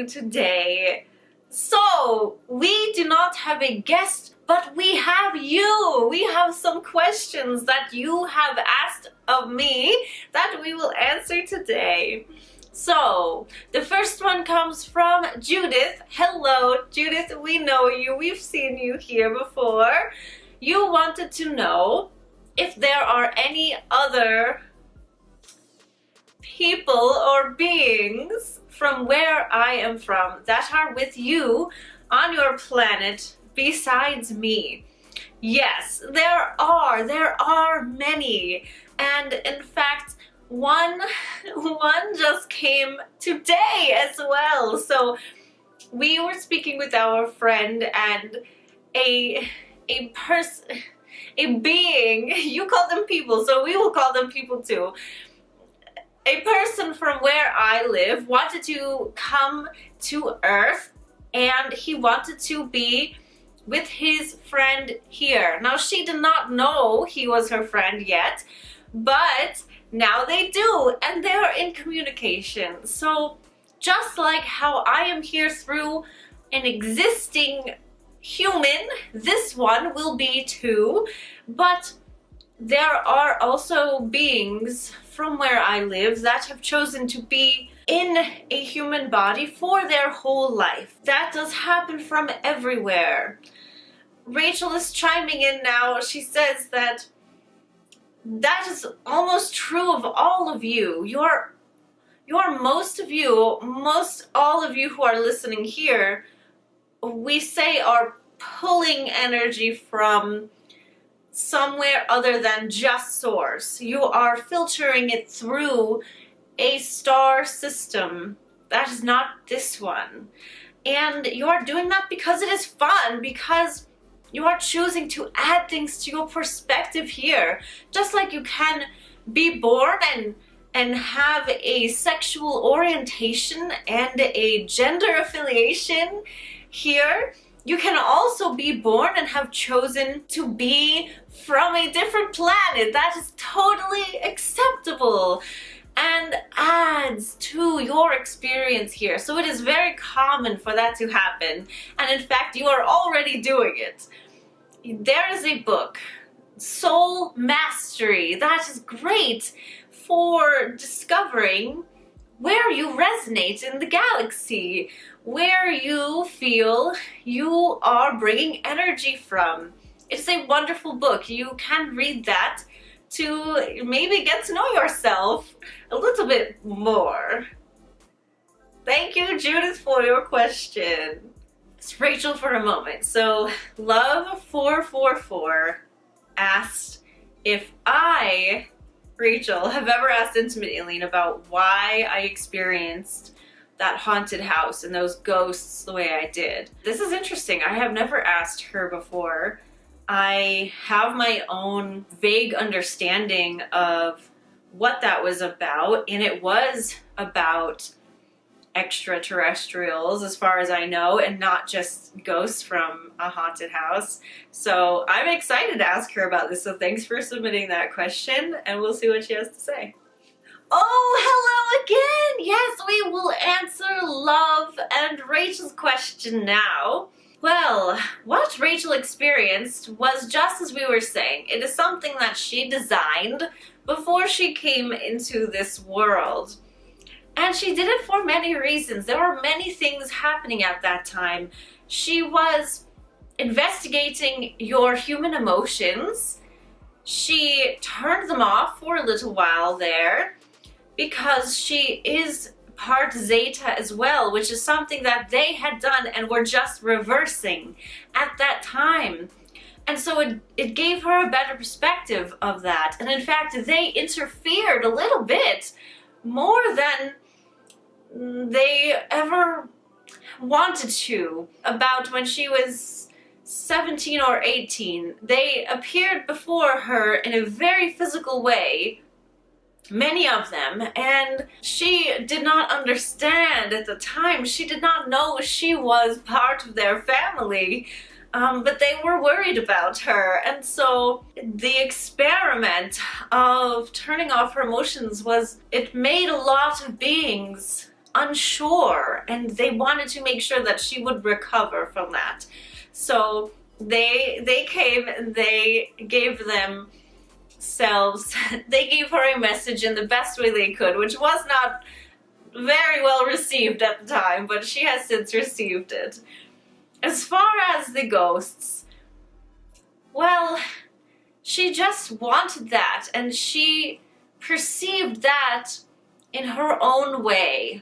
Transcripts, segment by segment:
you today. So, we do not have a guest, but we have you. We have some questions that you have asked of me that we will answer today. So, the first one comes from Judith. Hello, Judith, we know you. We've seen you here before. You wanted to know if there are any other people or beings from where I am from that are with you on your planet besides me. Yes, there are many, and in fact one just came today as well. So we were speaking with our friend, and a being, you call them people, so we will call them people too. A person from where I live wanted to come to Earth, and he wanted to be with his friend here. Now, she did not know he was her friend yet, but now they do, and they're in communication. So just like how I am here through an existing human, this one will be too, but there are also beings from where I live that have chosen to be in a human body for their whole life. That does happen from everywhere. Rachel is chiming in now. She says that is almost true of all of you. Most all of you who are listening here, we say are pulling energy from somewhere other than just source. You are filtering it through a star system that is not this one. And you are doing that because it is fun, because you are choosing to add things to your perspective here. Just like you can be born and have a sexual orientation and a gender affiliation here, you can also be born and have chosen to be from a different planet. That is totally acceptable and adds to your experience here. So it is very common for that to happen. And in fact, you are already doing it. There is a book, Soul Mastery, that is great for discovering where you resonate in the galaxy, where you feel you are bringing energy from. It's a wonderful book. You can read that to maybe get to know yourself a little bit more. Thank you, Judith, for your question. It's Rachel for a moment. So, Love444 asked if I, Rachel, have ever asked Intimate Alien about why I experienced that haunted house and those ghosts the way I did. This is interesting. I have never asked her before. I have my own vague understanding of what that was about, and it was about extraterrestrials as far as I know, and not just ghosts from a haunted house. So I'm excited to ask her about this, so thanks for submitting that question, and we'll see what she has to say. Oh, hello again! Yes, we will answer Love and Rachel's question now. Well, what Rachel experienced was just as we were saying. It is something that she designed before she came into this world. And she did it for many reasons. There were many things happening at that time. She was investigating your human emotions. She turned them off for a little while there because she is part Zeta as well, which is something that they had done and were just reversing at that time. And so it gave her a better perspective of that. And in fact, they interfered a little bit more than they ever wanted to. About when she was 17 or 18, they appeared before her in a very physical way, many of them, and she did not understand at the time. She did not know she was part of their family, but they were worried about her. And so the experiment of turning off her emotions it made a lot of beings unsure, and they wanted to make sure that she would recover from that. So they came and they gave themselves, they gave her a message in the best way they could, which was not very well received at the time, but she has since received it. As far as the ghosts, well, she just wanted that, and she perceived that in her own way.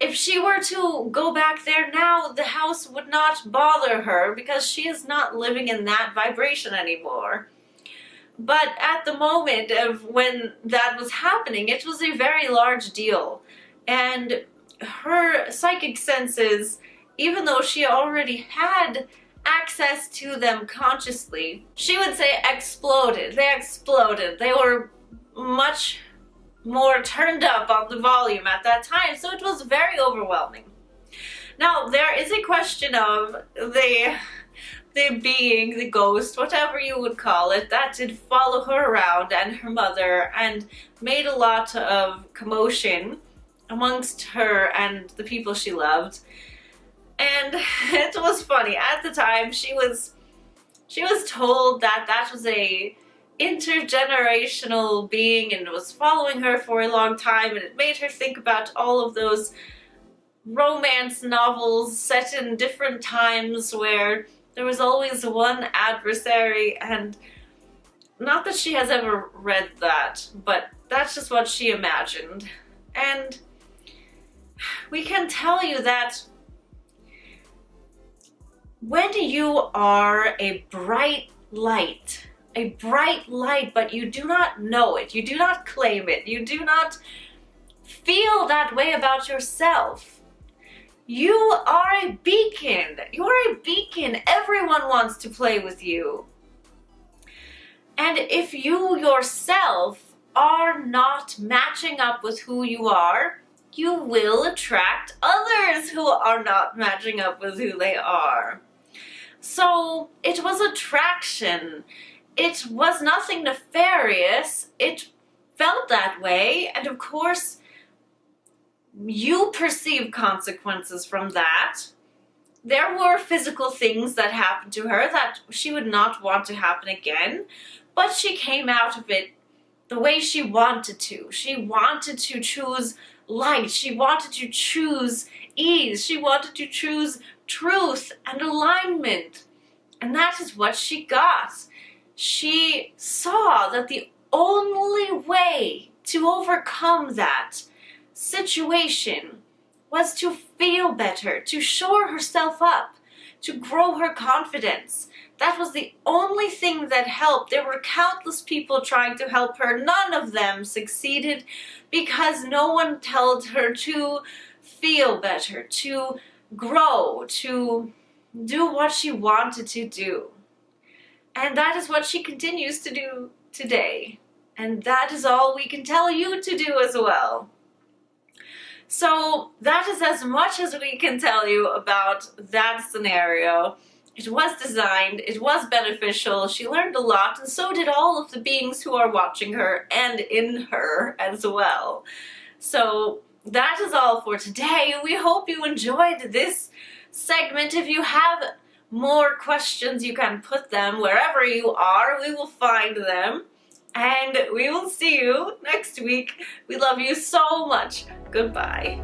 If she were to go back there now, the house would not bother her because she is not living in that vibration anymore. But at the moment of when that was happening, it was a very large deal. And her psychic senses, even though she already had access to them consciously, she would say exploded. They exploded. They were much more turned up on the volume at that time, so it was very overwhelming. Now, there is a question of the being, the ghost, whatever you would call it, that did follow her around and her mother and made a lot of commotion amongst her and the people she loved. And it was funny. At the time, she was told that that was a intergenerational being and was following her for a long time, and it made her think about all of those romance novels set in different times where there was always one adversary. And not that she has ever read that, but that's just what she imagined. And we can tell you that when you are a bright light, but you do not know it, you do not claim it, you do not feel that way about yourself, you are a beacon. You are a beacon. Everyone wants to play with you. And if you yourself are not matching up with who you are, you will attract others who are not matching up with who they are. So it was attraction. It was nothing nefarious. It felt that way. And of course, you perceive consequences from that. There were physical things that happened to her that she would not want to happen again, but she came out of it the way she wanted to. She wanted to choose light. She wanted to choose ease. She wanted to choose truth and alignment. And that is what she got. She saw that the only way to overcome that situation was to feel better, to shore herself up, to grow her confidence. That was the only thing that helped. There were countless people trying to help her. None of them succeeded because no one told her to feel better, to grow, to do what she wanted to do. And that is what she continues to do today. And that is all we can tell you to do as well. So that is as much as we can tell you about that scenario. It was designed, it was beneficial, she learned a lot, and so did all of the beings who are watching her and in her as well. So that is all for today. We hope you enjoyed this segment. If you have more questions, you can put them wherever you are. We will find them. And we will see you next week. We love you so much. Goodbye.